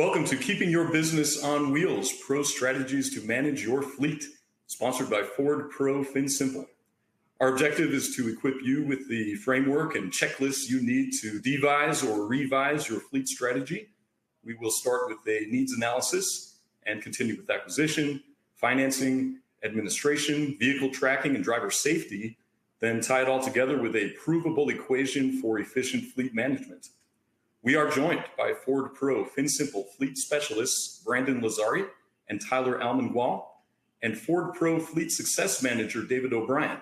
Welcome to Keeping Your Business on Wheels, Pro Strategies to Manage Your Fleet, sponsored by Ford Pro FinSimple. Our objective is to equip you with the framework and checklists you need to devise or revise your fleet strategy. We will start with a needs analysis and continue with acquisition, financing, administration, vehicle tracking, and driver safety, then tie it all together with a provable equation for efficient fleet management. We are joined by Ford Pro FinSimple Fleet Specialists Brandon Lazari and Tyler Almangual, and Ford Pro Fleet Success Manager David O'Brien.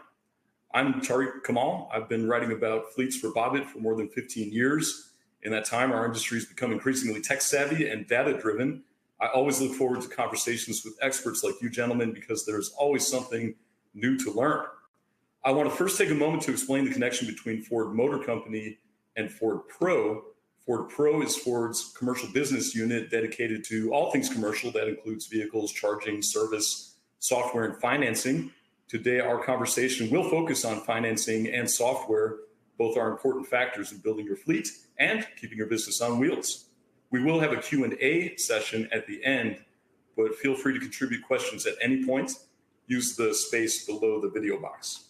I'm Tariq Kamal. I've been writing about fleets for Bobbitt for more than 15 years. In that time, our industry has become increasingly tech savvy and data driven. I always look forward to conversations with experts like you gentlemen because there's always something new to learn. I want to first take a moment to explain the connection between Ford Motor Company and Ford Pro. Ford Pro is Ford's commercial business unit dedicated to all things commercial. That includes vehicles, charging, service, software, and financing. Today, our conversation will focus on financing and software. Both are important factors in building your fleet and keeping your business on wheels. We will have a Q&A session at the end, but feel free to contribute questions at any point. Use the space below the video box.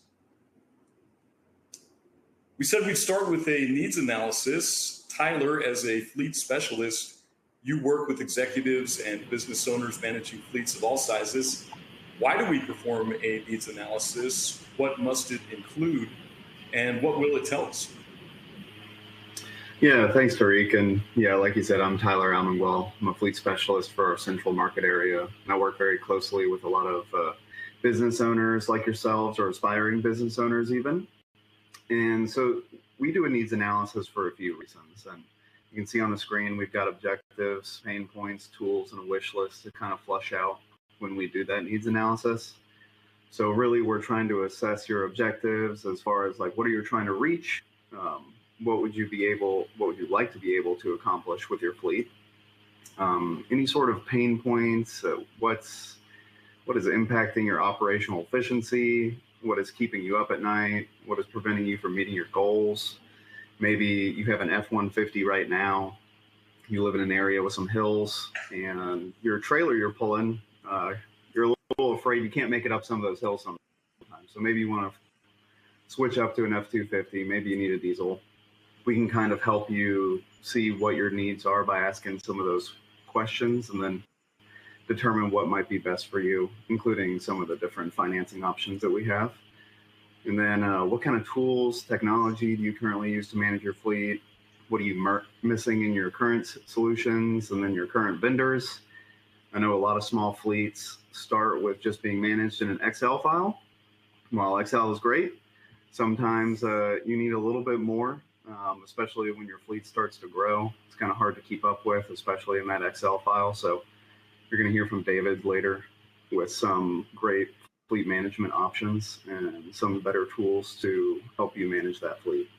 We said we'd start with a needs analysis. Tyler, as a fleet specialist, you work with executives and business owners managing fleets of all sizes. Why do we perform a needs analysis? What must it include? And what will it tell us? Yeah, thanks, Tariq. And yeah, like you said, I'm Tyler Almangual. I'm a fleet specialist for our central market area. And I work very closely with a lot of business owners like yourselves, or aspiring business owners even. And so we do a needs analysis for a few reasons. And you can see on the screen, we've got objectives, pain points, tools, and a wish list to kind of flush out when we do that needs analysis. So really, we're trying to assess your objectives as far as like, what are you trying to reach? What would you like to be able to accomplish with your fleet? Any sort of pain points? What is impacting your operational efficiency? What is keeping you up at night? What is preventing you from meeting your goals? Maybe you have an F-150 right now. You live in an area with some hills, and your trailer you're pulling, you're a little afraid you can't make it up some of those hills sometimes. So maybe you want to switch up to an F-250. Maybe you need a diesel. We can kind of help you see what your needs are by asking some of those questions, and then determine what might be best for you, including some of the different financing options that we have. And then what kind of tools, technology do you currently use to manage your fleet? What are you missing in your current solutions and then your current vendors? I know a lot of small fleets start with just being managed in an Excel file. While Excel is great, sometimes you need a little bit more, especially when your fleet starts to grow. It's kind of hard to keep up with, especially in that Excel file. So you're going to hear from David later with some great fleet management options and some better tools to help you manage that fleet.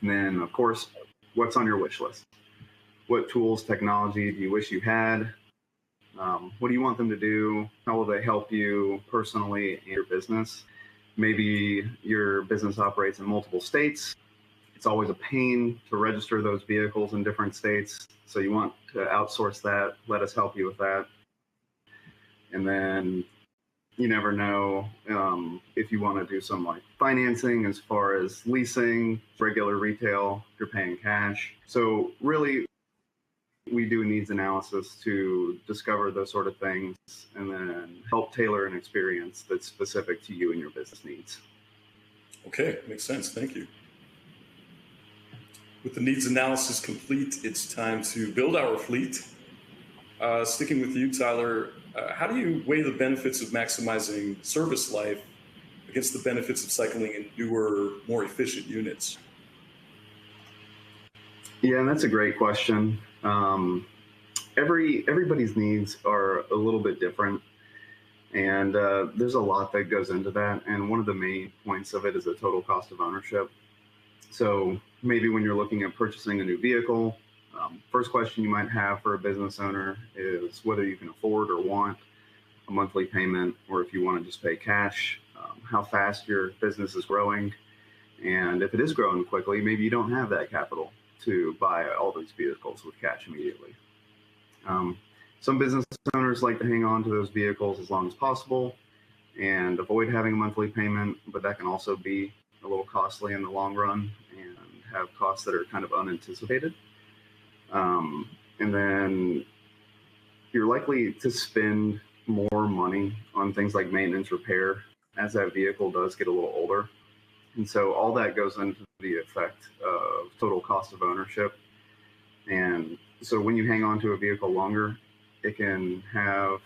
And then, of course, what's on your wish list? What tools, technology do you wish you had? What do you want them to do? How will they help you personally and your business? Maybe your business operates in multiple states. It's always a pain to register those vehicles in different states. So you want to outsource that. Let us help you with that. And then you never know if you want to do some like financing as far as leasing, regular retail, if you're paying cash. So really, we do needs analysis to discover those sort of things and then help tailor an experience that's specific to you and your business needs. Okay, makes sense. Thank you. With the needs analysis complete, it's time to build our fleet. Sticking with you, Tyler, how do you weigh the benefits of maximizing service life against the benefits of cycling in newer, more efficient units? Yeah, and that's a great question. Everybody's needs are a little bit different, and there's a lot that goes into that. And one of the main points of it is the total cost of ownership. So maybe when you're looking at purchasing a new vehicle, first question you might have for a business owner is whether you can afford or want a monthly payment, or if you want to just pay cash, how fast your business is growing. And if it is growing quickly, maybe you don't have that capital to buy all these vehicles with cash immediately. Some business owners like to hang on to those vehicles as long as possible and avoid having a monthly payment, but that can also be a little costly in the long run and have costs that are kind of unanticipated. And then you're likely to spend more money on things like maintenance repair as that vehicle does get a little older. And so all that goes into the effect of total cost of ownership. And so when you hang on to a vehicle longer, it can have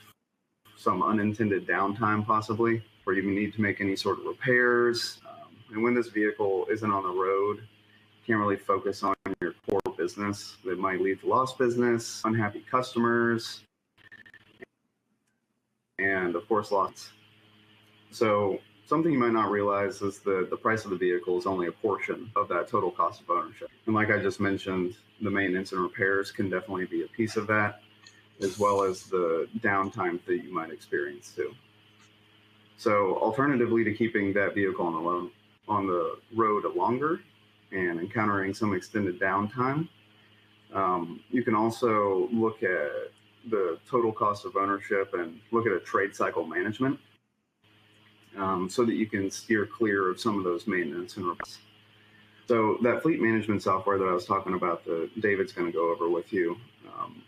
some unintended downtime possibly, where you need to make any sort of repairs. And when this vehicle isn't on the road, you can't really focus on your core business. That might lead to lost business, unhappy customers, and of course, lots. So something you might not realize is the price of the vehicle is only a portion of that total cost of ownership. And like I just mentioned, the maintenance and repairs can definitely be a piece of that, as well as the downtime that you might experience too. So alternatively to keeping that vehicle on the road longer and encountering some extended downtime, you can also look at the total cost of ownership and look at a trade cycle management, so that you can steer clear of some of those maintenance and repairs. So that fleet management software that I was talking about that David's going to go over with you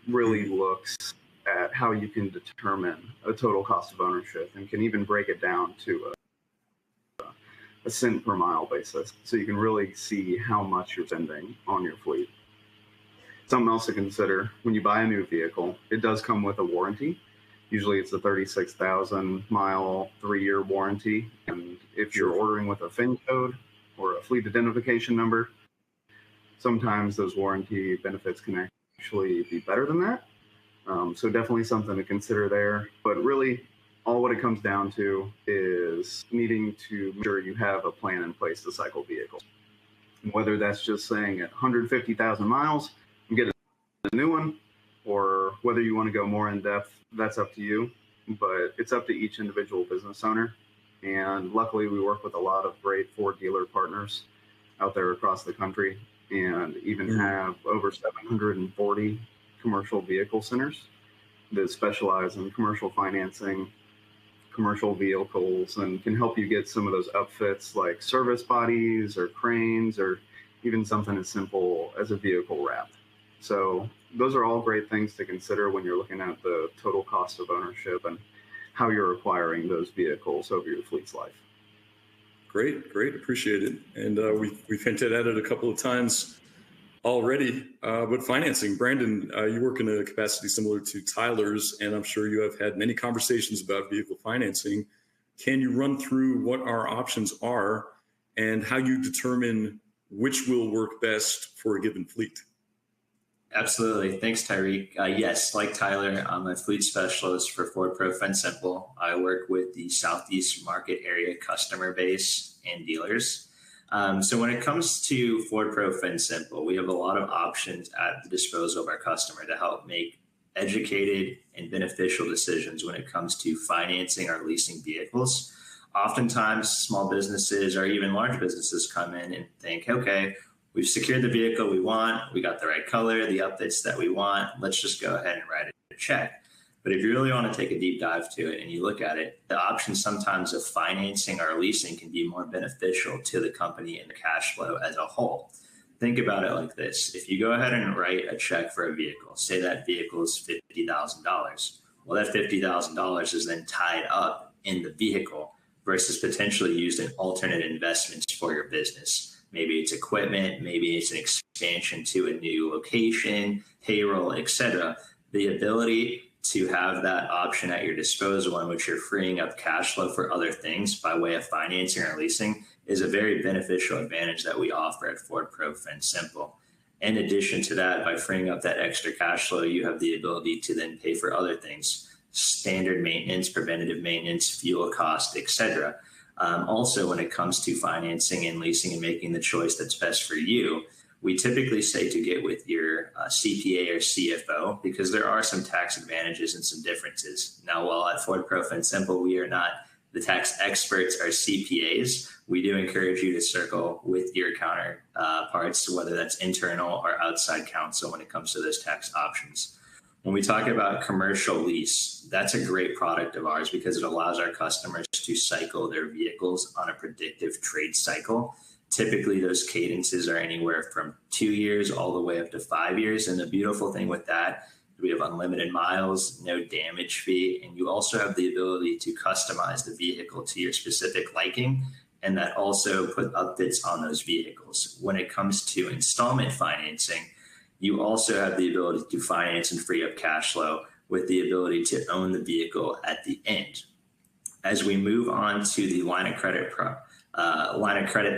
really looks at how you can determine a total cost of ownership and can even break it down to a cent per mile basis. So you can really see how much you're spending on your fleet. Something else to consider, when you buy a new vehicle, it does come with a warranty. Usually it's a 36,000 mile, 3-year warranty. And if you're ordering with a VIN code or a fleet identification number, sometimes those warranty benefits can actually be better than that. So definitely something to consider there. But really, all what it comes down to is needing to make sure you have a plan in place to cycle vehicles. And whether that's just saying at 150,000 miles, you get a new one, or whether you want to go more in depth, that's up to you. But it's up to each individual business owner. And luckily, we work with a lot of great Ford dealer partners out there across the country, and even have over 740 commercial vehicle centers that specialize in commercial financing, commercial vehicles, and can help you get some of those upfits like service bodies or cranes, or even something as simple as a vehicle wrap. So those are all great things to consider when you're looking at the total cost of ownership and how you're acquiring those vehicles over your fleet's life. Great. Appreciate it. And we've hinted at it a couple of times already, but financing. Brandon, you work in a capacity similar to Tyler's, and I'm sure you have had many conversations about vehicle financing. Can you run through what our options are and how you determine which will work best for a given fleet? Absolutely. Thanks, Tyreek. Yes, like Tyler, I'm a fleet specialist for Ford Pro Fence Simple. I work with the Southeast market area customer base and dealers. So when it comes to Ford Pro Fence Simple, we have a lot of options at the disposal of our customer to help make educated and beneficial decisions when it comes to financing or leasing vehicles. Oftentimes, small businesses or even large businesses come in and think, okay, we've secured the vehicle we want, we got the right color, the updates that we want, let's just go ahead and write a check. But if you really want to take a deep dive to it and you look at it, the option sometimes of financing or leasing can be more beneficial to the company and the cash flow as a whole. Think about it like this. If you go ahead and write a check for a vehicle, say that vehicle is $50,000. Well, that $50,000 is then tied up in the vehicle versus potentially used in alternate investments for your business. Maybe it's equipment, maybe it's an expansion to a new location, payroll, etc. The ability to have that option at your disposal in which you're freeing up cash flow for other things by way of financing or leasing is a very beneficial advantage that we offer at Ford Pro Fence Simple. In addition to that, by freeing up that extra cash flow, you have the ability to then pay for other things, standard maintenance, preventative maintenance, fuel cost, etc. Also, when it comes to financing and leasing and making the choice that's best for you, we typically say to get with your CPA or CFO because there are some tax advantages and some differences. Now, while at Ford Pro Fence Simple, we are not the tax experts or CPAs, we do encourage you to circle with your counterparts, whether that's internal or outside counsel when it comes to those tax options. When we talk about commercial lease, that's a great product of ours because it allows our customers to cycle their vehicles on a predictive trade cycle. Typically, those cadences are anywhere from 2 years all the way up to 5 years. And the beautiful thing with that, we have unlimited miles, no damage fee, and you also have the ability to customize the vehicle to your specific liking, and that also put updates on those vehicles. When it comes to installment financing, you also have the ability to finance and free up cash flow with the ability to own the vehicle at the end. As we move on to the line of credit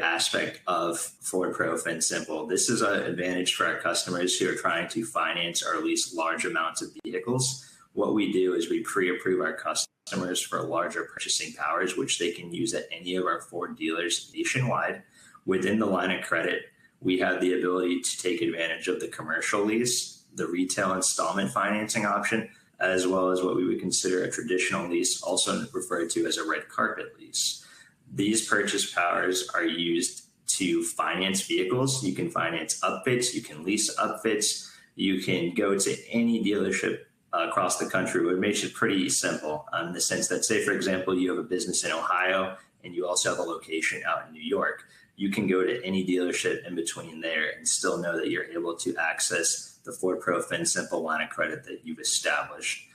aspect of Ford Pro Fin Simple, this is an advantage for our customers who are trying to finance or lease large amounts of vehicles. What we do is we pre-approve our customers for larger purchasing powers, which they can use at any of our Ford dealers nationwide. Within the line of credit, we have the ability to take advantage of the commercial lease, the retail installment financing option, as well as what we would consider a traditional lease, also referred to as a red carpet lease. These purchase powers are used to finance vehicles. You can finance upfits, you can lease upfits, you can go to any dealership across the country, which makes it pretty simple in the sense that, say, for example, you have a business in Ohio and you also have a location out in New York. You can go to any dealership in between there and still know that you're able to access the Ford Pro Fin Simple line of credit that you've established.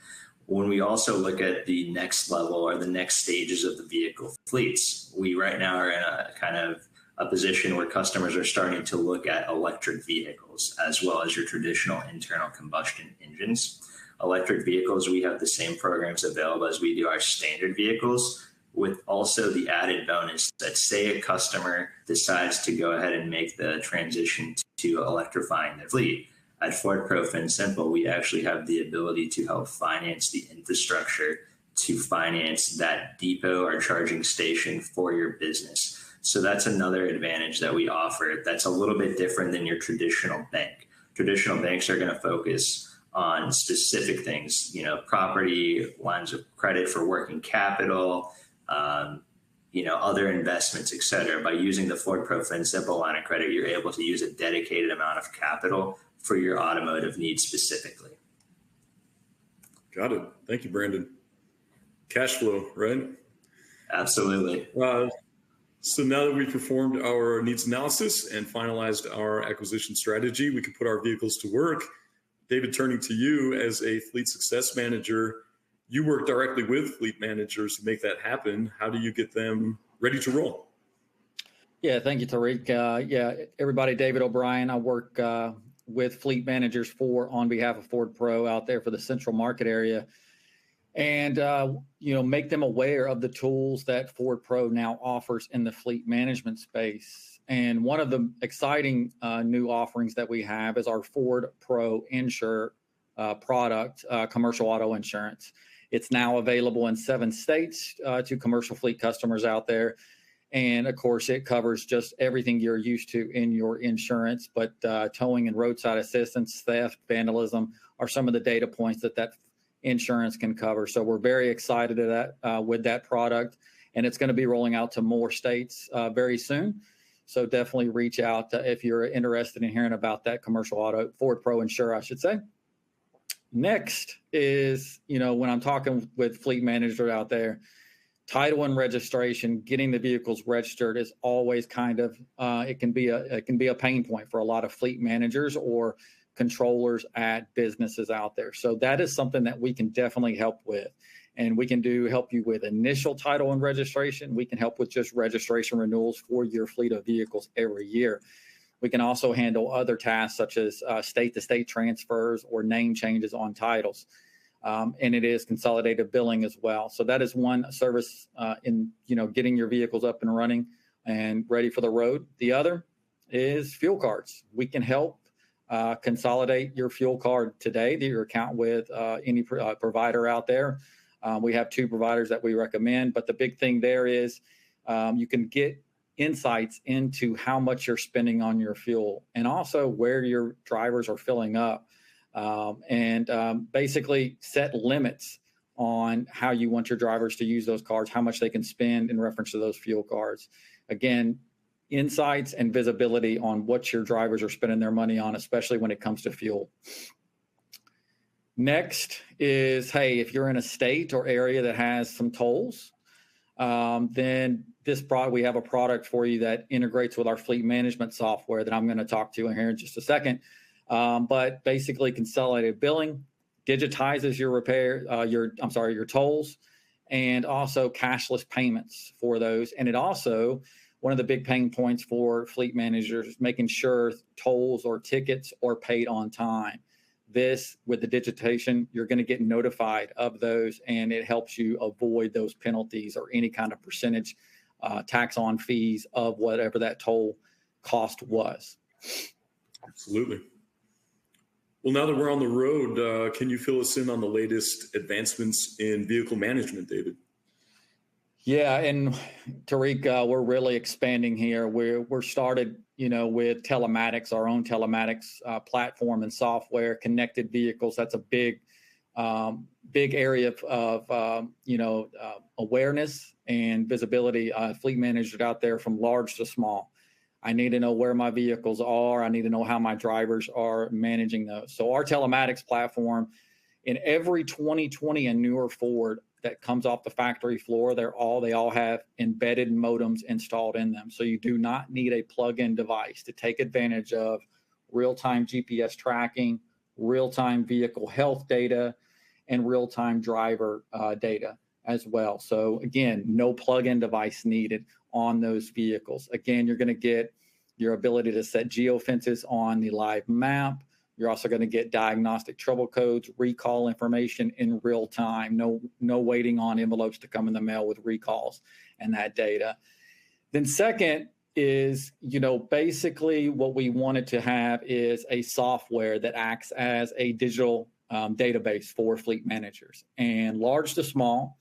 When we also look at the next level or the next stages of the vehicle fleets, we right now are in a kind of a position where customers are starting to look at electric vehicles as well as your traditional internal combustion engines. Electric vehicles, we have the same programs available as we do our standard vehicles, with also the added bonus that, say, a customer decides to go ahead and make the transition to electrifying their fleet. At Ford Pro Fin Simple, we actually have the ability to help finance the infrastructure to finance that depot or charging station for your business. So that's another advantage that we offer that's a little bit different than your traditional bank. Traditional banks are going to focus on specific things, property, lines of credit for working capital, other investments, et cetera. By using the Ford Pro Fin Simple line of credit, you're able to use a dedicated amount of capital for your automotive needs specifically. Got it. Thank you, Brandon. Cash flow, right? Absolutely. So now that we've performed our needs analysis and finalized our acquisition strategy, we can put our vehicles to work. David, turning to you as a fleet success manager, you work directly with fleet managers to make that happen. How do you get them ready to roll? Yeah, thank you, Tariq. Everybody, David O'Brien. I work with fleet managers on behalf of Ford Pro out there for the central market area, and make them aware of the tools that Ford Pro now offers in the fleet management space. And one of the exciting new offerings that we have is our Ford Pro Insure product, commercial auto insurance. It's now available in 7 states to commercial fleet customers out there. And of course, it covers just everything you're used to in your insurance, but towing and roadside assistance, theft, vandalism are some of the data points that insurance can cover. So we're very excited with that product, and it's going to be rolling out to more states very soon. So definitely reach out if you're interested in hearing about that commercial auto, Ford Pro Insure, I should say. Next is, when I'm talking with fleet managers out there, title and registration, getting the vehicles registered is always kind of it can be a pain point for a lot of fleet managers or controllers at businesses out there. So that is something that we can definitely help with, and we can help you with initial title and registration. We can help with just registration renewals for your fleet of vehicles every year. We can also handle other tasks such as state-to-state transfers or name changes on titles. And it is consolidated billing as well. So that is one service in getting your vehicles up and running and ready for the road. The other is fuel cards. We can help consolidate your fuel card today, your account with any provider out there. We have 2 providers that we recommend, but the big thing there is you can get insights into how much you're spending on your fuel and also where your drivers are filling up. And basically set limits on how you want your drivers to use those cards, how much they can spend in reference to those fuel cards. Again, insights and visibility on what your drivers are spending their money on, especially when it comes to fuel. Next is, hey, if you're in a state or area that has some tolls, then we have a product for you that integrates with our fleet management software that I'm going to talk to here in just a second. But basically, consolidated billing digitizes your tolls, and also cashless payments for those. And it also, one of the big pain points for fleet managers is making sure tolls or tickets are paid on time. This, with the digitation, you're going to get notified of those, and it helps you avoid those penalties or any kind of percentage tax on fees of whatever that toll cost was. Absolutely. Well, now that we're on the road, can you fill us in on the latest advancements in vehicle management, David? Yeah, and Tariq, we're really expanding here. We're started, with telematics, our own telematics platform and software, connected vehicles. That's a big area of awareness and visibility. Fleet managers out there from large to small. I need to know where my vehicles are. I need to know how my drivers are managing those. So our telematics platform, in every 2020 and newer Ford that comes off the factory floor, they all have embedded modems installed in them. So you do not need a plug-in device to take advantage of real-time GPS tracking, real-time vehicle health data, and real-time driver data as well. So again, no plug-in device needed on those vehicles. Again, you're going to get your ability to set geofences on the live map. You're also going to get diagnostic trouble codes, recall information in real time. No waiting on envelopes to come in the mail with recalls and that data. Then second is, basically what we wanted to have is a software that acts as a digital database for fleet managers, and large to small.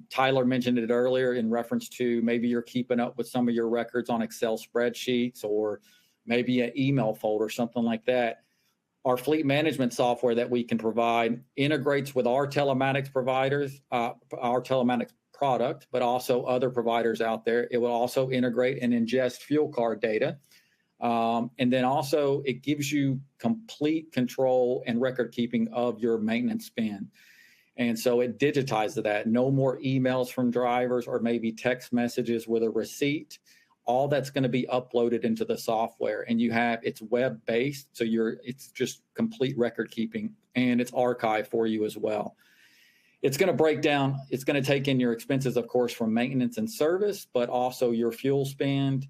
Tyler mentioned it earlier in reference to maybe you're keeping up with some of your records on Excel spreadsheets or maybe an email folder, something like that. Our fleet management software that we can provide integrates with our telematics providers, our telematics product, but also other providers out there. It will also integrate and ingest fuel card data. And then also it gives you complete control and record keeping of your maintenance spend. And so it digitizes that. No more emails from drivers or maybe text messages with a receipt. All that's going to be uploaded into the software, and it's web-based, so it's just complete record keeping, and it's archived for you as well. It's going to break down. It's going to take in your expenses, of course, from maintenance and service, but also your fuel spend,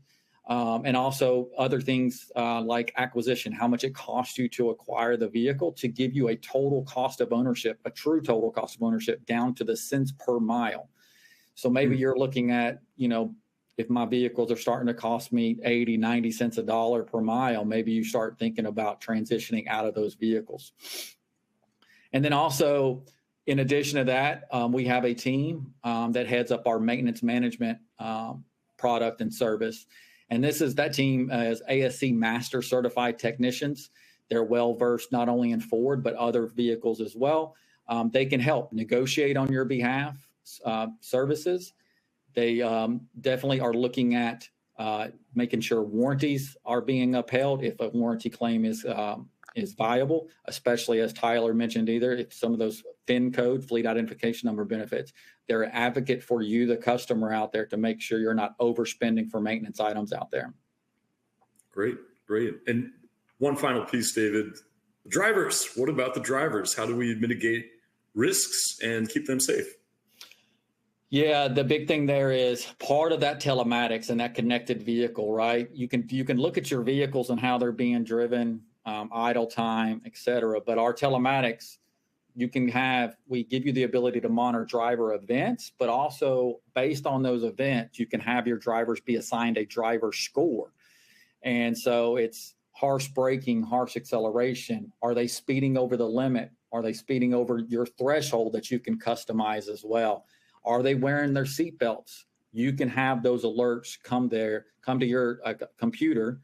and also other things like acquisition, how much it costs you to acquire the vehicle, to give you a total cost of ownership, a true total cost of ownership down to the cents per mile. So maybe you're looking at, if my vehicles are starting to cost me 80, 90 cents a dollar per mile, maybe you start thinking about transitioning out of those vehicles. And then also, in addition to that, we have a team that heads up our maintenance management product and service. And that team is ASC Master Certified Technicians. They're well-versed not only in Ford, but other vehicles as well. They can help negotiate on your behalf services. They definitely are looking at making sure warranties are being upheld if a warranty claim is viable, especially as Tyler mentioned, if some of those FIN code, fleet identification number benefits, they're an advocate for you, the customer out there, to make sure you're not overspending for maintenance items out there. Great. And one final piece, David, drivers. What about the drivers? How do we mitigate risks and keep them safe? Yeah, the big thing there is part of that telematics and that connected vehicle, right? You can look at your vehicles and how they're being driven, idle time, et cetera. But our telematics, we give you the ability to monitor driver events, but also based on those events, you can have your drivers be assigned a driver score. And so it's harsh braking, harsh acceleration. Are they speeding over the limit? Are they speeding over your threshold that you can customize as well? Are they wearing their seatbelts? You can have those alerts come to your computer.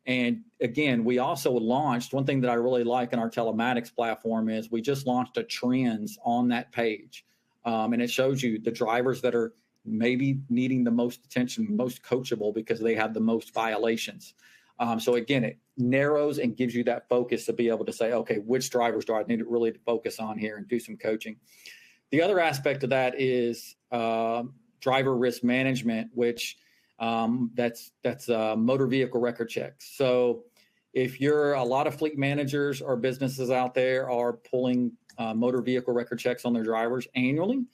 And again, we also launched, one thing that I really like in our telematics platform is we just launched a trends on that page. And it shows you the drivers that are maybe needing the most attention, most coachable because they have the most violations. So again, narrows and gives you that focus to be able to say, okay, which drivers do I need to really focus on here and do some coaching. The other aspect of that is driver risk management, which that's motor vehicle record checks. So if you're a lot of fleet managers or businesses out there are pulling motor vehicle record checks on their drivers annually,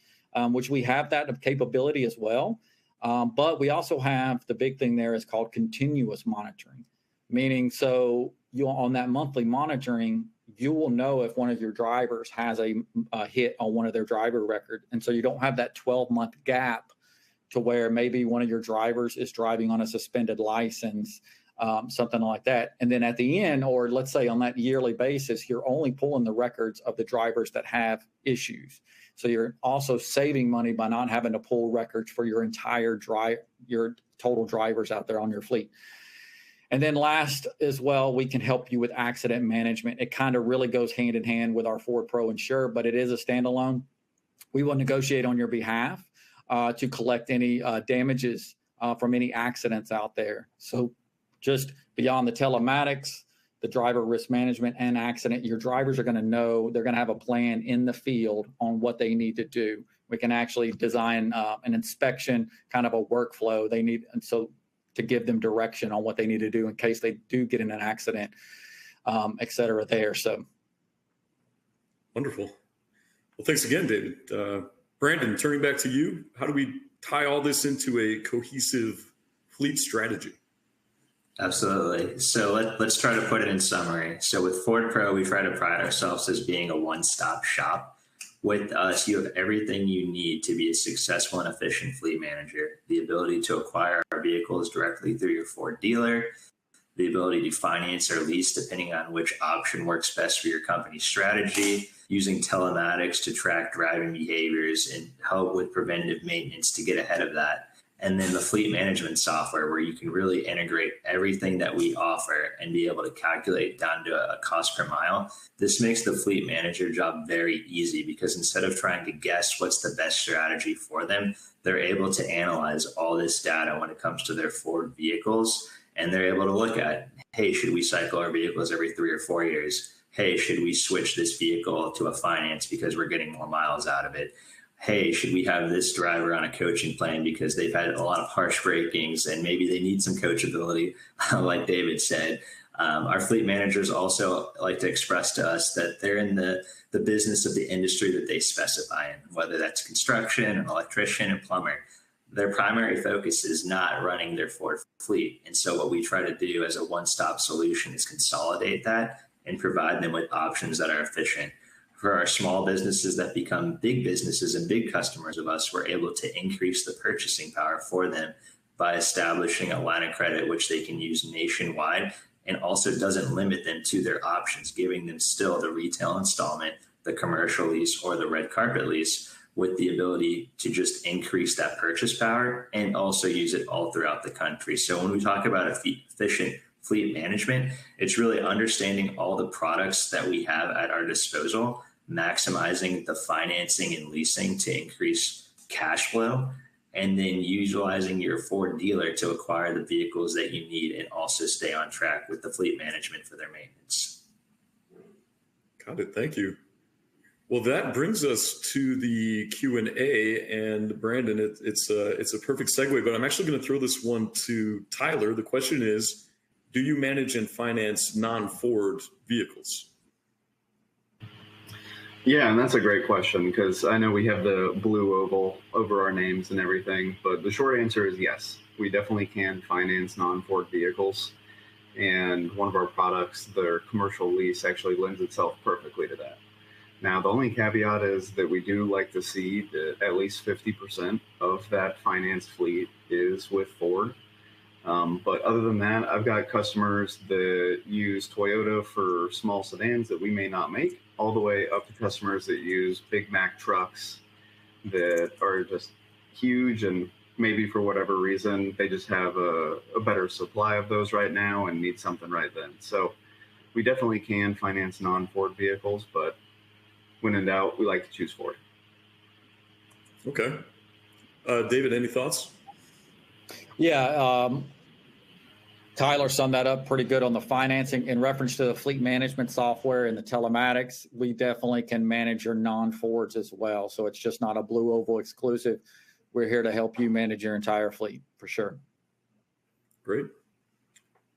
which we have that capability as well. But we also have the big thing there is called continuous monitoring, meaning so you on that monthly monitoring, you will know if one of your drivers has a hit on one of their driver record. And so you don't have that 12-month gap to where maybe one of your drivers is driving on a suspended license, something like that. And then at the end, or let's say on that yearly basis, you're only pulling the records of the drivers that have issues. So you're also saving money by not having to pull records for your entire your total drivers out there on your fleet. And then last as well, we can help you with accident management. It kind of really goes hand in hand with our Ford Pro Insure, but it is a standalone. We will negotiate on your behalf to collect any damages from any accidents out there. So just beyond the telematics, the driver risk management and accident, your drivers are going to know, they're going to have a plan in the field on what they need to do. We can actually design an inspection, kind of a workflow they need. And so to give them direction on what they need to do in case they do get in an accident, et cetera there. So. Wonderful. Well, thanks again, David. Brandon, turning back to you, how do we tie all this into a cohesive fleet strategy? Absolutely. So let's try to put it in summary. So with Ford Pro, we try to pride ourselves as being a one-stop shop. With us, you have everything you need to be a successful and efficient fleet manager. The ability to acquire our vehicles directly through your Ford dealer, the ability to finance or lease depending on which option works best for your company's strategy, using telematics to track driving behaviors and help with preventative maintenance to get ahead of that. And then the fleet management software where you can really integrate everything that we offer and be able to calculate down to a cost per mile. This makes the fleet manager job very easy because instead of trying to guess what's the best strategy for them, they're able to analyze all this data when it comes to their Ford vehicles. And they're able to look at, hey, should we cycle our vehicles every 3 or 4 years? Hey, should we switch this vehicle to a finance because we're getting more miles out of it? Hey, should we have this driver on a coaching plan because they've had a lot of harsh breakings and maybe they need some coachability, like David said. Our fleet managers also like to express to us that they're in the business of the industry that they specify in, whether that's construction, an electrician, and plumber. Their primary focus is not running their Ford fleet. And so what we try to do as a one-stop solution is consolidate that and provide them with options that are efficient. For our small businesses that become big businesses and big customers of us, we're able to increase the purchasing power for them by establishing a line of credit, which they can use nationwide and also doesn't limit them to their options, giving them still the retail installment, the commercial lease, or the red carpet lease with the ability to just increase that purchase power and also use it all throughout the country. So when we talk about efficient fleet management, it's really understanding all the products that we have at our disposal, maximizing the financing and leasing to increase cash flow, and then utilizing your Ford dealer to acquire the vehicles that you need and also stay on track with the fleet management for their maintenance. Got it. Thank you. Well, that brings us to the Q&A, and Brandon, it's a perfect segue, but I'm actually going to throw this one to Tyler. The question is, do you manage and finance non-Ford vehicles? Yeah, and that's a great question because I know we have the blue oval over our names and everything, but the short answer is yes. We definitely can finance non-Ford vehicles, and one of our products, their commercial lease, actually lends itself perfectly to that. Now, the only caveat is that we do like to see that at least 50% of that financed fleet is with Ford. But other than that, I've got customers that use Toyota for small sedans that we may not make, all the way up to customers that use Big Mac trucks that are just huge, and maybe for whatever reason, they just have a better supply of those right now and need something right then. So we definitely can finance non-Ford vehicles, but when in doubt, we like to choose Ford. Okay. David, any thoughts? Yeah. Tyler summed that up pretty good on the financing. In reference to the fleet management software and the telematics, we definitely can manage your non-Fords as well. So it's just not a Blue Oval exclusive. We're here to help you manage your entire fleet for sure. Great.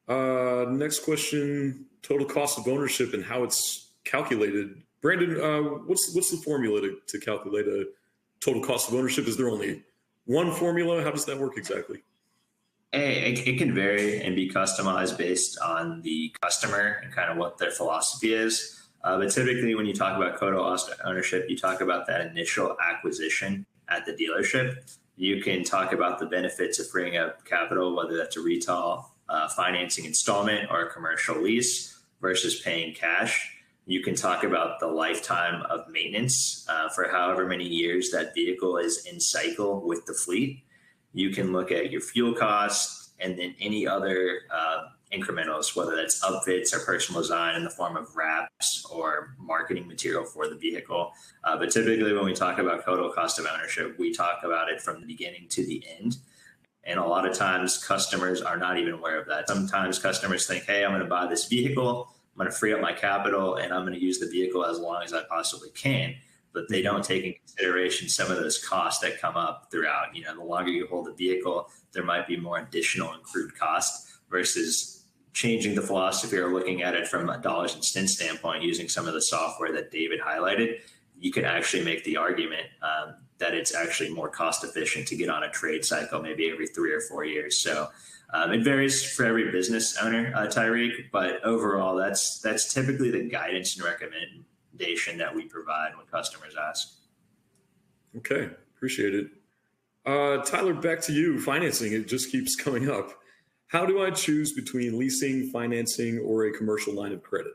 Next question, total cost of ownership and how it's calculated. Brandon, what's the formula to calculate a total cost of ownership? Is there only one formula? How does that work exactly? It can vary and be customized based on the customer and kind of what their philosophy is. But typically, when you talk about total cost of ownership, you talk about that initial acquisition at the dealership. You can talk about the benefits of freeing up capital, whether that's a retail financing installment or a commercial lease versus paying cash. You can talk about the lifetime of maintenance for however many years that vehicle is in cycle with the fleet. You can look at your fuel costs and then any other incrementals, whether that's upfits or personal design in the form of wraps or marketing material for the vehicle. But typically when we talk about total cost of ownership, we talk about it from the beginning to the end. And a lot of times customers are not even aware of that. Sometimes customers think, hey, I'm going to buy this vehicle, I'm going to free up my capital, and I'm going to use the vehicle as long as I possibly can. But they don't take in consideration some of those costs that come up throughout. The longer you hold the vehicle, there might be more additional accrued costs versus changing the philosophy or looking at it from a dollars and cents standpoint, using some of the software that David highlighted. You could actually make the argument that it's actually more cost efficient to get on a trade cycle maybe every 3 or 4 years. So it varies for every business owner, Tyreek, but overall, that's typically the guidance and recommendation that we provide when customers ask. Okay, appreciate it. Tyler, back to you. Financing, it just keeps coming up. How do I choose between leasing, financing, or a commercial line of credit?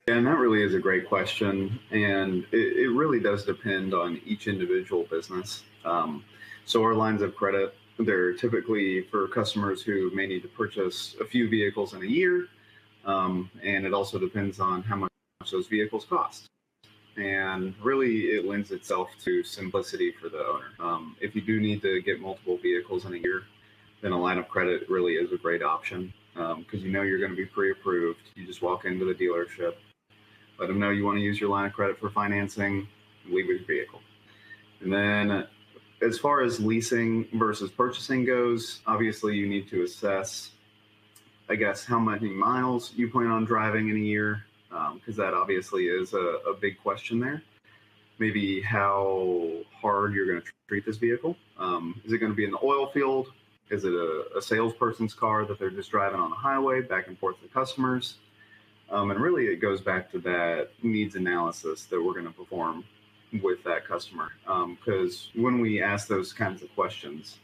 Yeah, and that really is a great question. And it really does depend on each individual business. So our lines of credit, they're typically for customers who may need to purchase a few vehicles in a year. And it also depends on how much those vehicles cost. And really, it lends itself to simplicity for the owner. If you do need to get multiple vehicles in a year, then a line of credit really is a great option because you're going to be pre-approved. You just walk into the dealership, let them know you want to use your line of credit for financing, leave with your vehicle. And then as far as leasing versus purchasing goes, obviously you need to assess, I guess, how many miles you plan on driving in a year, because that obviously is a big question there. Maybe how hard you're going to treat this vehicle. Is it going to be in the oil field? Is it a salesperson's car that they're just driving on the highway back and forth to customers? And really it goes back to that needs analysis that we're going to perform with that customer. Because when we ask those kinds of questions,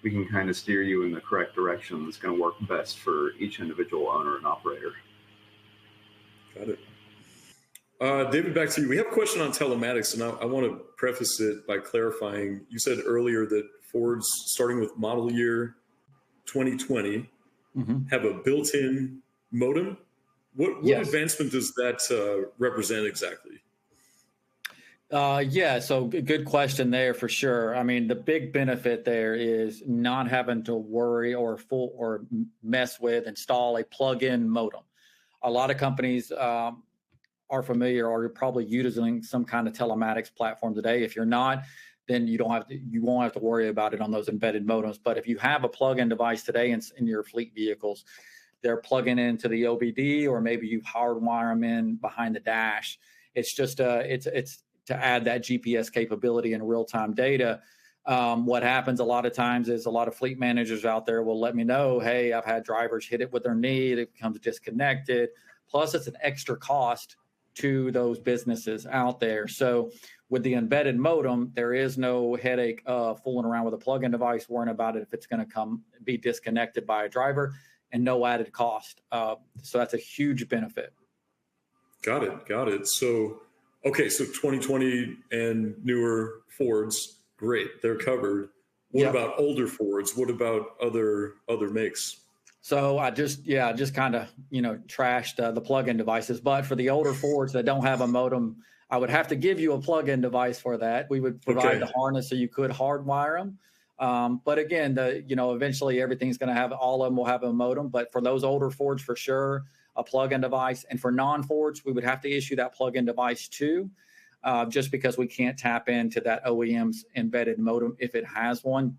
we can kind of steer you in the correct direction that's going to work best for each individual owner and operator. Got it. David, back to you. We have a question on telematics, and I want to preface it by clarifying. You said earlier that Fords, starting with model year 2020, have a built-in modem. What advancement does that represent exactly? So good question there for sure. I mean, the big benefit there is not having to worry or mess with, install a plug-in modem. A lot of companies are familiar or you're probably using some kind of telematics platform today. If you're not, then you won't have to worry about it on those embedded modems. But if you have a plug-in device today in your fleet vehicles, they're plugging into the OBD, or maybe you hardwire them in behind the dash. It's just it's to add that GPS capability and real-time data. What happens a lot of times is a lot of fleet managers out there will let me know, hey, I've had drivers hit it with their knee, it becomes disconnected. Plus, it's an extra cost to those businesses out there. So with the embedded modem, there is no headache fooling around with a plug-in device, worrying about it if it's going to be disconnected by a driver, and no added cost. So that's a huge benefit. Got it. So 2020 and newer Fords, great, they're covered. What about older Fords? What about other makes? So I just kind of, trashed the plug-in devices. But for the older Fords that don't have a modem, I would have to give you a plug-in device for that. We would provide the harness so you could hardwire them. But again, eventually everything's going to have, all of them will have a modem. But for those older Fords, for sure, a plug-in device. And for non-Fords, we would have to issue that plug-in device too, just because we can't tap into that OEM's embedded modem if it has one.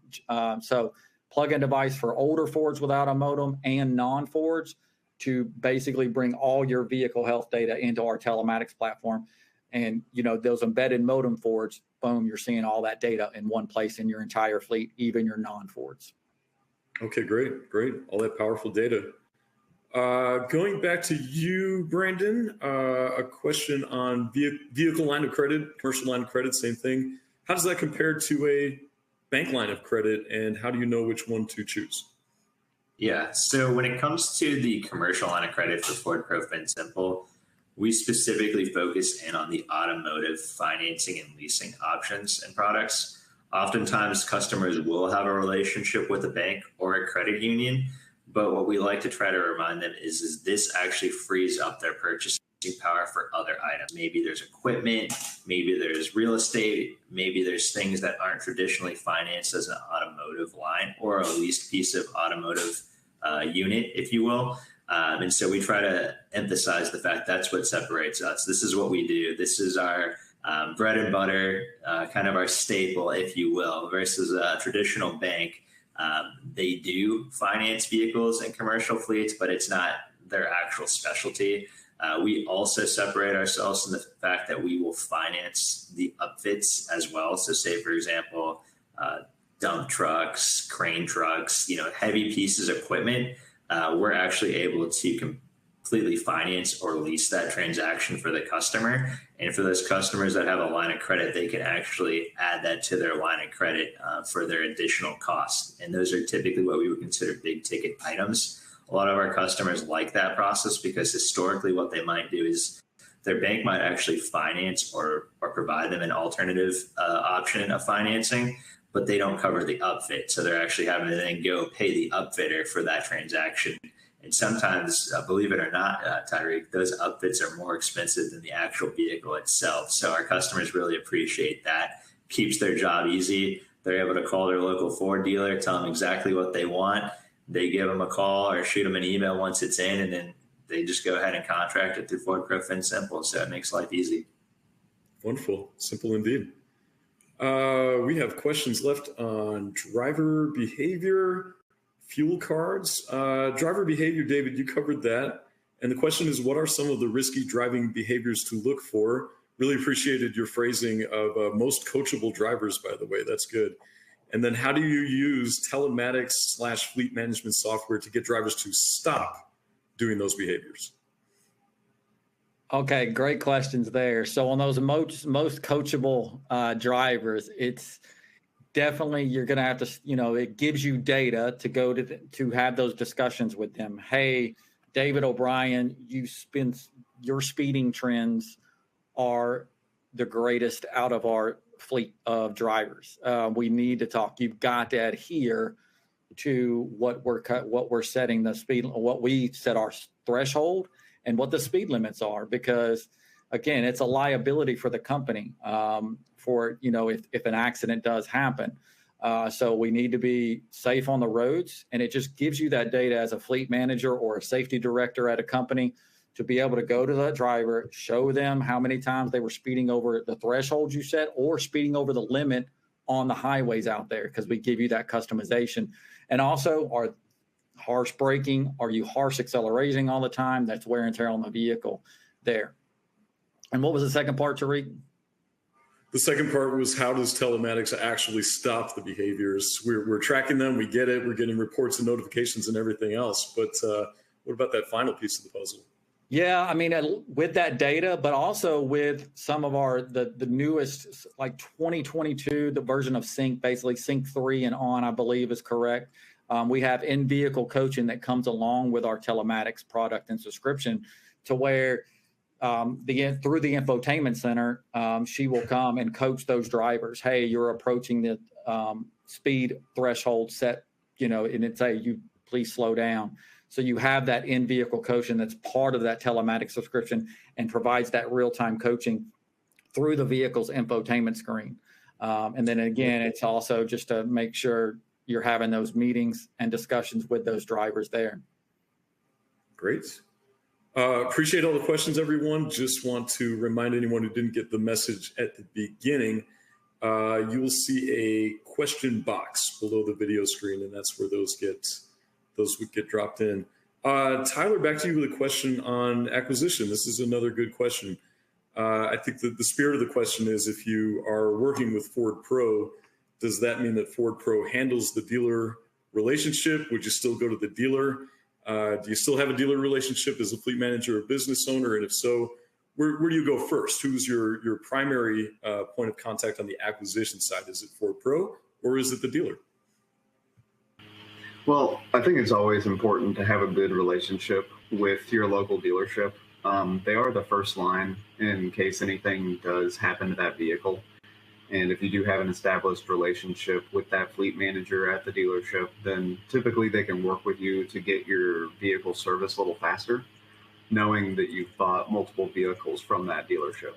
So plug-in device for older Fords without a modem and non-Fords to basically bring all your vehicle health data into our telematics platform. And, those embedded modem Fords, boom, you're seeing all that data in one place in your entire fleet, even your non-Fords. Okay, great. All that powerful data. Going back to you, Brandon, a question on vehicle line of credit, commercial line of credit, same thing. How does that compare to a bank line of credit, and how do you know which one to choose? Yeah, so when it comes to the commercial line of credit for Ford Pro FinSimple, we specifically focus in on the automotive financing and leasing options and products. Oftentimes, customers will have a relationship with a bank or a credit union, but what we like to try to remind them is this actually frees up their purchasing power for other items. Maybe there's equipment, maybe there's real estate, maybe there's things that aren't traditionally financed as an automotive line or a leased piece of automotive unit, if you will. And so we try to emphasize the fact that's what separates us. This is what we do. This is our bread and butter, kind of our staple, if you will, versus a traditional bank. They do finance vehicles and commercial fleets, but it's not their actual specialty. We also separate ourselves in the fact that we will finance the upfits as well. So say, for example, dump trucks, crane trucks, heavy pieces of equipment. We're actually able to completely finance or lease that transaction for the customer. And for those customers that have a line of credit, they can actually add that to their line of credit for their additional costs. And those are typically what we would consider big ticket items. A lot of our customers like that process because historically what they might do is their bank might actually finance or provide them an alternative option of financing, but they don't cover the upfit. So they're actually having to then go pay the upfitter for that transaction. And sometimes, believe it or not, Tyreek, those upfits are more expensive than the actual vehicle itself. So our customers really appreciate that. Keeps their job easy. They're able to call their local Ford dealer, tell them exactly what they want. They give them a call or shoot them an email once it's in, and then they just go ahead and contract it through Ford Pro FinSimple. So it makes life easy. Wonderful. Simple indeed. We have questions left on driver behavior, fuel cards. Driver behavior, David, you covered that. And the question is, what are some of the risky driving behaviors to look for? Really appreciated your phrasing of most coachable drivers, by the way. That's good. And then how do you use telematics/fleet management software to get drivers to stop doing those behaviors? Okay, great questions there. So on those most coachable drivers, it's definitely you're going to have to, it gives you data to go to have those discussions with them. Hey, David O'Brien, your speeding trends are the greatest out of our fleet of drivers. We need to talk. You've got to adhere to what we're setting the speed, what we set our threshold, and what the speed limits are, because again, it's a liability for the company for, if an accident does happen. So we need to be safe on the roads, and it just gives you that data as a fleet manager or a safety director at a company to be able to go to that driver, show them how many times they were speeding over the threshold you set or speeding over the limit on the highways out there, because we give you that customization. And also, are harsh braking? Are you harsh accelerating all the time? That's wear and tear on the vehicle there. And what was the second part, Tariq? The second part was, how does telematics actually stop the behaviors? We're tracking them. We get it. We're getting reports and notifications and everything else. But what about that final piece of the puzzle? Yeah, I mean, with that data, but also with some of the newest, like 2022, the version of Sync, basically Sync 3 and on, I believe is correct. We have in-vehicle coaching that comes along with our telematics product and subscription, to where through the infotainment center, she will come and coach those drivers. Hey, you're approaching the speed threshold set, and it say, you please slow down. So you have that in-vehicle coaching that's part of that telematics subscription and provides that real-time coaching through the vehicle's infotainment screen. And then again, it's also just to make sure you're having those meetings and discussions with those drivers there. Great. Appreciate all the questions, everyone. Just want to remind anyone who didn't get the message at the beginning, you will see a question box below the video screen, and that's where those would get dropped in. Tyler, back to you with a question on acquisition. This is another good question. I think that the spirit of the question is, if you are working with Ford Pro, does that mean that Ford Pro handles the dealer relationship? Would you still go to the dealer? Do you still have a dealer relationship as a fleet manager or business owner? And if so, where do you go first? Who's your primary point of contact on the acquisition side? Is it Ford Pro or is it the dealer? Well, I think it's always important to have a good relationship with your local dealership. They are the first line in case anything does happen to that vehicle. And if you do have an established relationship with that fleet manager at the dealership, then typically they can work with you to get your vehicle serviced a little faster, knowing that you've bought multiple vehicles from that dealership.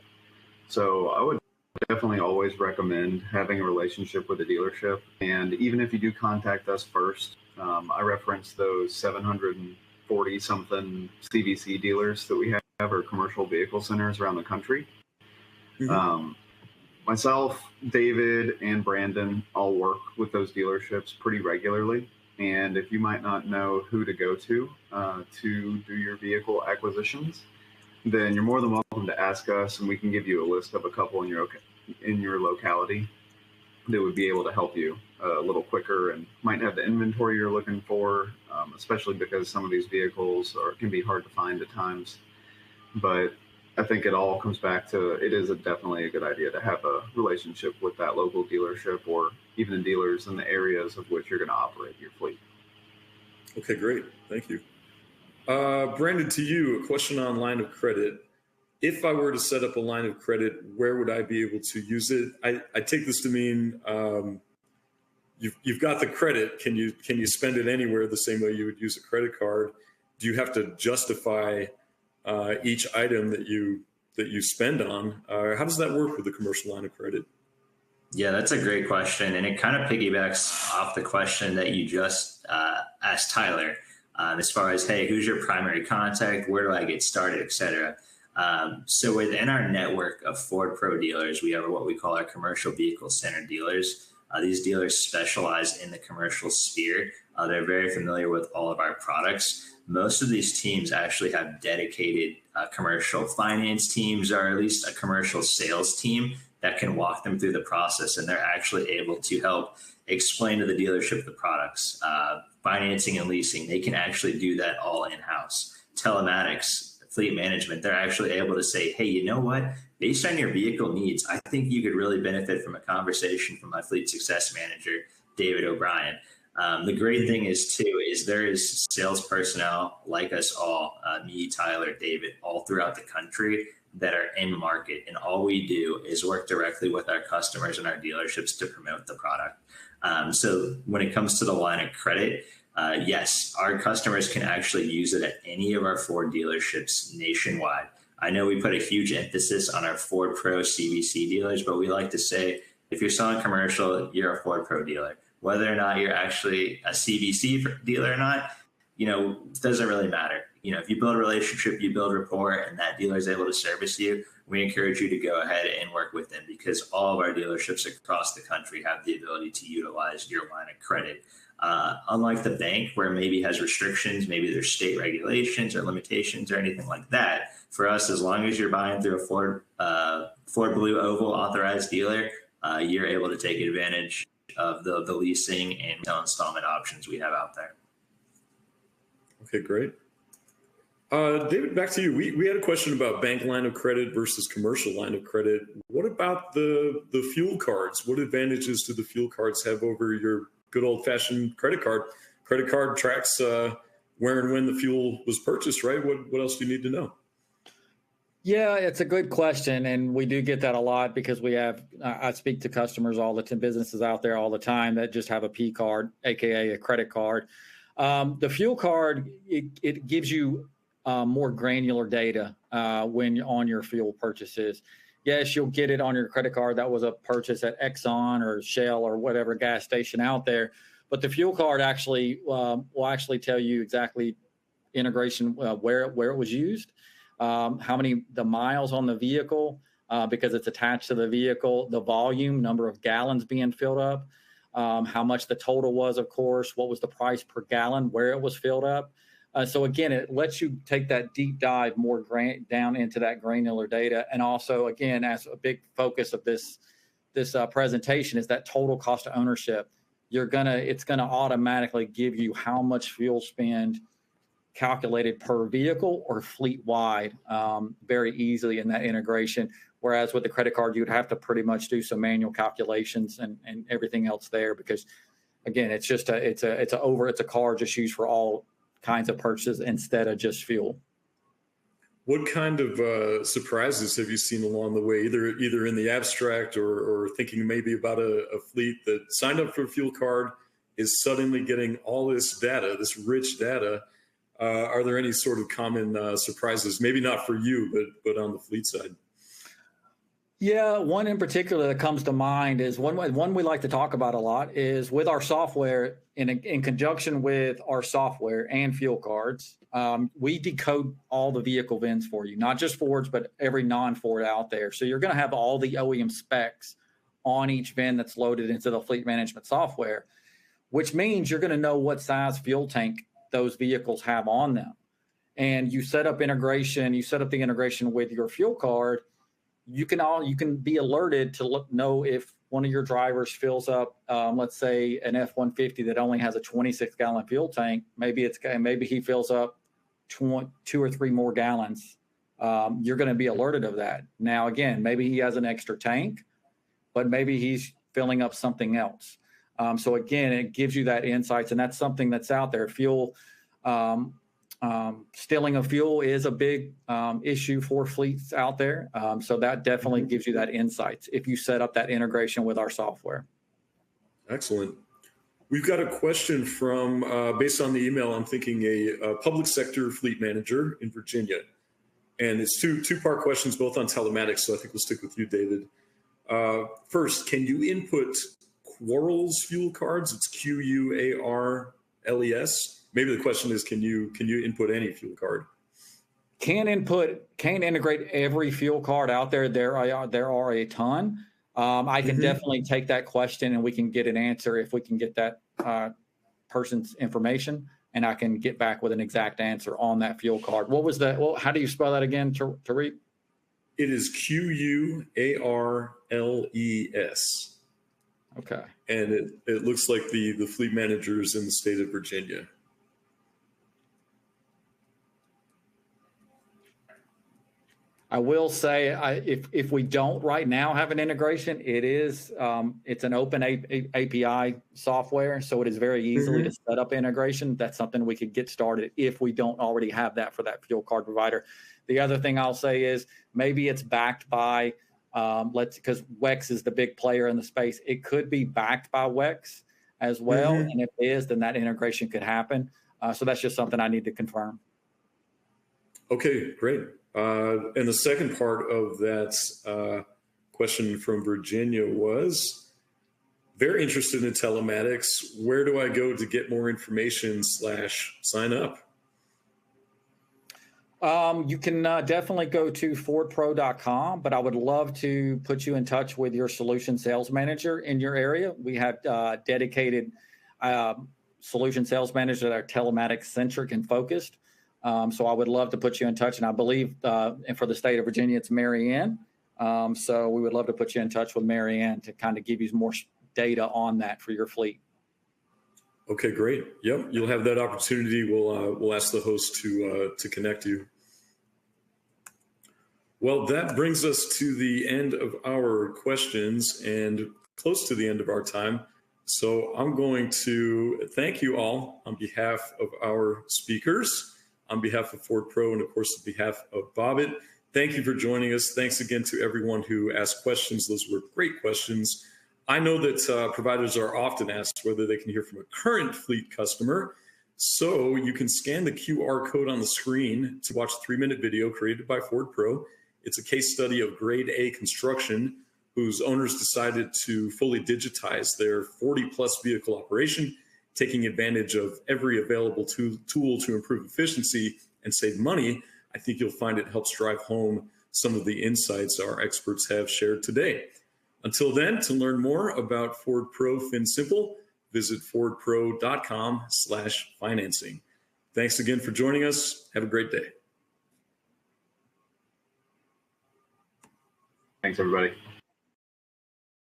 So I would definitely always recommend having a relationship with the dealership. And even if you do contact us first, I reference those 740 something CVC dealers that we have, or commercial vehicle centers around the country. Mm-hmm. Myself, David, and Brandon all work with those dealerships pretty regularly. And if you might not know who to go to do your vehicle acquisitions, then you're more than welcome to ask us, and we can give you a list of a couple in your locality that would be able to help you a little quicker and might have the inventory you're looking for, especially because some of these vehicles can be hard to find at times. But I think it all comes back to, it is definitely a good idea to have a relationship with that local dealership or even the dealers in the areas of which you're going to operate your fleet. Okay, great. Thank you. Brandon, to you, a question on line of credit. If I were to set up a line of credit, where would I be able to use it? I take this to mean you've got the credit. Can you spend it anywhere the same way you would use a credit card? Do you have to justify each item that you spend on? How does that work with the commercial line of credit? Yeah, that's a great question. And it kind of piggybacks off the question that you just asked Tyler, as far as, hey, who's your primary contact? Where do I get started, et cetera? So within our network of Ford Pro dealers, we have what we call our commercial vehicle center dealers. These dealers specialize in the commercial sphere. They're very familiar with all of our products. Most of these teams actually have dedicated commercial finance teams, or at least a commercial sales team that can walk them through the process. And they're actually able to help explain to the dealership the products, financing and leasing. They can actually do that all in-house. Telematics, fleet management, they're actually able to say, hey, you know what? Based on your vehicle needs, I think you could really benefit from a conversation from my fleet success manager, David O'Brien. The great thing is there is sales personnel like us all, me, Tyler, David, all throughout the country that are in market. And all we do is work directly with our customers and our dealerships to promote the product. So when it comes to the line of credit, yes, our customers can actually use it at any of our Ford dealerships nationwide. I know we put a huge emphasis on our Ford Pro CVC dealers, but we like to say, if you're selling commercial, you're a Ford Pro dealer. Whether or not you're actually a CVC dealer or not, it doesn't really matter. If you build a relationship, you build rapport, and that dealer is able to service you, we encourage you to go ahead and work with them, because all of our dealerships across the country have the ability to utilize your line of credit. Unlike the bank, where maybe has restrictions, maybe there's state regulations or limitations or anything like that, for us, as long as you're buying through a Ford Blue Oval authorized dealer, you're able to take advantage of the leasing and installment options we have out there. Okay, great. David, back to you. We had a question about bank line of credit versus commercial line of credit. What about the fuel cards? What advantages do the fuel cards have over your good old-fashioned credit card? Credit card tracks where and when the fuel was purchased, right? What else do you need to know? Yeah, it's a good question, and we do get that a lot because I speak to customers all the time, businesses out there all the time that just have a P card, aka a credit card. The fuel card, it gives you more granular data when on your fuel purchases. yes, you'll get it on your credit card. That was a purchase at Exxon or Shell or whatever gas station out there. But the fuel card actually will actually tell you exactly integration, where it was used, how many the miles on the vehicle, because it's attached to the vehicle, the volume, number of gallons being filled up, how much the total was, of course, what was the price per gallon, where it was filled up. So again, it lets you take that deep dive more down into that granular data. And also, again, as a big focus of this presentation is that total cost of ownership. It's gonna automatically give you how much fuel spend calculated per vehicle or fleet wide, very easily in that integration. Whereas with the credit card, you'd have to pretty much do some manual calculations and everything else there, because again, it's a card just used for all kinds of purchases instead of just fuel. What kind of surprises have you seen along the way, either in the abstract or thinking maybe about a fleet that signed up for a fuel card is suddenly getting all this data, this rich data? Are there any sort of common surprises? Maybe not for you, but on the fleet side. Yeah, one in particular that comes to mind is one we like to talk about a lot is with our software, in conjunction with our software and fuel cards, we decode all the vehicle VINs for you, not just Fords, but every non-Ford out there. So you're going to have all the OEM specs on each VIN that's loaded into the fleet management software, which means you're going to know what size fuel tank those vehicles have on them. And you set up the integration with your fuel card. You can be alerted to know if one of your drivers fills up, let's say an F-150 that only has a 26-gallon fuel tank. Maybe he fills up 2 or 3 more gallons. You're going to be alerted of that. Now, again, maybe he has an extra tank, but maybe he's filling up something else. So again, it gives you that insights, and that's something that's out there. Fuel. Stealing of fuel is a big issue for fleets out there. So that definitely gives you that insights if you set up that integration with our software. Excellent. We've got a question from, based on the email, I'm thinking a public sector fleet manager in Virginia. And it's two-part questions, both on telematics, so I think we'll stick with you, David. First, can you input Quarles fuel cards? It's Quarles. Maybe the question is, can you input any fuel card? Can't integrate every fuel card out there. There are a ton. I can definitely take that question and we can get an answer if we can get that person's information, and I can get back with an exact answer on that fuel card. What was that? Well, how do you spell that again, Tariq? It is Quarles. Okay. And it looks like the fleet managers in the state of Virginia. I will say, if we don't right now have an integration, it's an open API software, so it is very easily to set up integration. That's something we could get started if we don't already have that for that fuel card provider. The other thing I'll say is maybe it's backed by, because WEX is the big player in the space. It could be backed by WEX as well, and if it is, then that integration could happen. So that's just something I need to confirm. Okay, great. And the second part of that question from Virginia was, very interested in telematics. Where do I go to get more information / sign up? You can definitely go to fordpro.com, but I would love to put you in touch with your solution sales manager in your area. We have dedicated solution sales managers that are telematics centric and focused. So I would love to put you in touch, and I believe and for the state of Virginia, it's Mary Ann. So we would love to put you in touch with Mary Ann to kind of give you more data on that for your fleet. Okay, great. Yep, you'll have that opportunity. We'll ask the host to connect you. Well, that brings us to the end of our questions and close to the end of our time. So I'm going to thank you all on behalf of our speakers, on behalf of Ford Pro, and of course, on behalf of Bobbitt. Thank you for joining us. Thanks again to everyone who asked questions. Those were great questions. I know that providers are often asked whether they can hear from a current fleet customer. So you can scan the QR code on the screen to watch a 3-minute video created by Ford Pro. It's a case study of grade A construction whose owners decided to fully digitize their 40-plus vehicle operation, taking advantage of every available tool to improve efficiency and save money. I think you'll find it helps drive home some of the insights our experts have shared today. Until then, to learn more about Ford Pro FinSimple, visit fordpro.com/financing. Thanks again for joining us. Have a great day. Thanks, everybody.